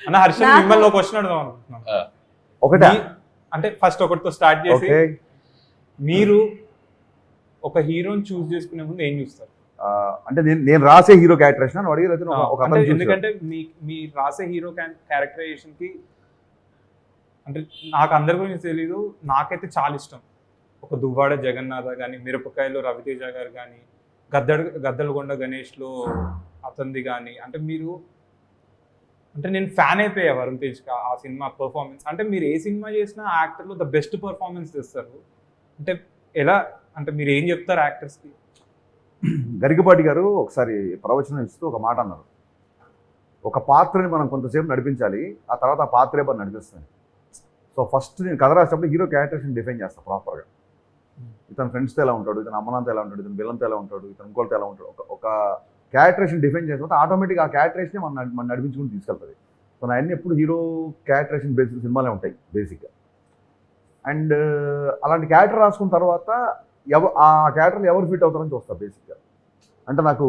అన్న హర్షల్ మిమ్మల్ని ఒక క్వశ్చన్ అడుగుదాం అనుకుంటున్నాను. ఒకటే అంటే ఫస్ట్ ఒకటితో స్టార్ట్ చేసి మీరు ఒక హీరోని చూస్ చేసుకునే ముందు ఏం చూస్తారు? అంటే నేను రాసే హీరో క్యారెక్టరేషన్ అని అడిగి, ఎందుకంటే మీ రాసే హీరో క్యారెక్టరైజేషన్ కి అంటే నాకు అందరి గురించి తెలీదు, నాకైతే చాలా ఇష్టం. ఒక దువ్వాడ జగన్నాథ కానీ, మిరపకాయలో రవితేజ గారు కానీ, గద్దలగొండ గణేష్లో అతనిది కానీ, అంటే మీరు అంటే నేను ఫ్యాన్ అయిపోయా వరుణ్ తేజ్ ఆ సినిమా పర్ఫార్మెన్స్. అంటే మీరు ఏ సినిమా చేసినా ఆ యాక్టర్లో ద బెస్ట్ పర్ఫార్మెన్స్ తెస్తారు. అంటే ఎలా, అంటే మీరు ఏం చెప్తారు యాక్టర్స్కి? గరికపాటి గారు ఒకసారి ప్రవచనం ఇస్తూ ఒక మాట అన్నారు, ఒక పాత్రని మనం కొంతసేపు నడిపించాలి, ఆ తర్వాత ఆ పాత్రే మనం నడిపిస్తుంది. సో ఫస్ట్ నేను కథ రాసేటప్పుడు హీరో క్యారెక్టర్స్ని డిఫైన్ చేస్తాను ప్రాపర్గా. ఇతను ఫ్రెండ్స్తో ఎలా ఉంటాడు, ఇతను అమ్మనాథతో ఎలా ఉంటాడు, ఇతను విలన్తో ఎలా ఉంటాడు, ఇతను ఇంకోటితో ఎలా ఉంటాడు, ఒక క్యారెక్టరేషన్ డిఫైన్ చేసిన ఆటోమేటిక్గా ఆ క్యారెక్టరేషనే మనం నడిపించుకుని తీసుకెళ్తుంది. సో నా అన్ని ఎప్పుడు హీరో క్యారెక్టరేషన్ బేస్డ్ సినిమాలే ఉంటాయి బేసిక్గా. అండ్ అలాంటి క్యారెక్టర్ రాసుకున్న తర్వాత ఆ క్యారెక్టర్లు ఎవరు ఫిట్ అవుతారని చూస్తారు బేసిక్గా. అంటే నాకు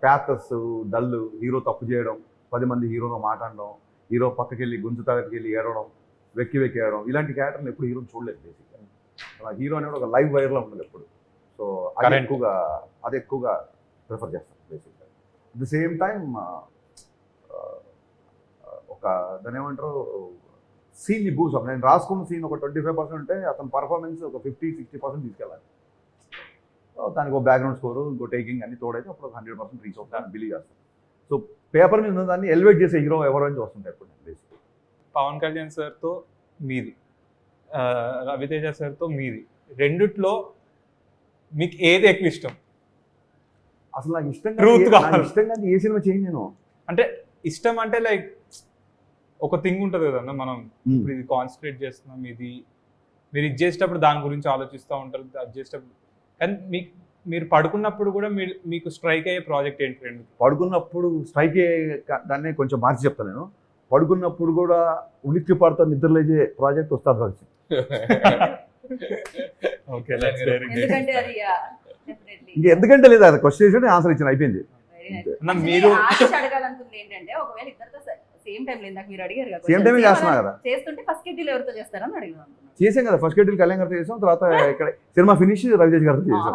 ప్యాథస్, డల్, హీరో తప్పు చేయడం, 10 మంది హీరోతో మాట్లాడడం, హీరో పక్కకి వెళ్ళి గుంజు తాగటికి వెళ్ళి ఏడవడం, వెక్కి ఏడవడం, ఇలాంటి క్యారెక్టర్లు ఎప్పుడు హీరోని చూడలేదు బేసిక్గా. నాకు హీరో అనేది ఒక లైవ్ వైర్లో ఉండదు ఎప్పుడు. సో అది ఎక్కువగా ప్రిఫర్ చేస్తాను బేసిక్గా. అట్ ది సేమ్ టైం ఒక దాని ఏమంటారు సీన్ని బూస్ అప్, నేను రాసుకున్న సీన్ ఒక 25% ఉంటే అతని పర్ఫార్మెన్స్ ఒక 50-60% తీసుకెళ్ళాలి. దానికి ఒక బ్యాక్గ్రౌండ్ స్కోరు, ఇంకో టేకింగ్ అన్ని తోడైతే అప్పుడు 100% రీచ్ అవుతాను బిలీవ్ చేస్తాను. సో పేపర్ మీద దాన్ని ఎలివేట్ చేసే హీరో ఎవరు అని చూస్తుంటాయి ఎప్పుడు నేను బేసిక్గా. పవన్ కళ్యాణ్ సార్తో మీది, రవితేజ సార్తో మీది, రెండిట్లో మీకు ఏది ఎక్కువ ఇష్టం? అసలు నాకు ఇష్టంగా ఏ సినిమా చేయండి నేను. అంటే ఇష్టం అంటే లైక్ ఒక థింగ్ ఉంటుంది కదన్నా, మనం ఇప్పుడు ఇది కాన్సన్ట్రేట్ చేస్తున్నాం, ఇది మీరు ఇది చేసేటప్పుడు దాని గురించి ఆలోచిస్తూ ఉంటారు, అది చేసేటప్పుడు. కానీ మీరు పడుకున్నప్పుడు కూడా మీకు స్ట్రైక్ అయ్యే ప్రాజెక్ట్ ఏంటి? రెండు పడుకున్నప్పుడు స్ట్రైక్ అయ్యే దాన్ని కొంచెం మార్చి చెప్తాను నేను. పడుకున్నప్పుడు కూడా ఉలిక్కి పడుతూ నిద్రలేసే ప్రాజెక్ట్ ఉస్తాద్ భగత్ సింగ్. ఎందుకంటే లేదు, అది క్వశ్చన్ ఆన్సర్ ఇచ్చిన అయిపోయింది. మీరు సేమ్ టైం చేస్తున్నా కదా, చేస్తుంటే ఫస్ట్ షెడ్యూల్ ఎవరితో చేస్తారని అడిగాను. చేసాం కదా, ఫస్ట్ షెడ్యూల్ కళ్యాణ్ గారితో చేసాం, తర్వాత ఇక్కడ సినిమా ఫినిష్ రవితేజ్ గారితో చేసాం.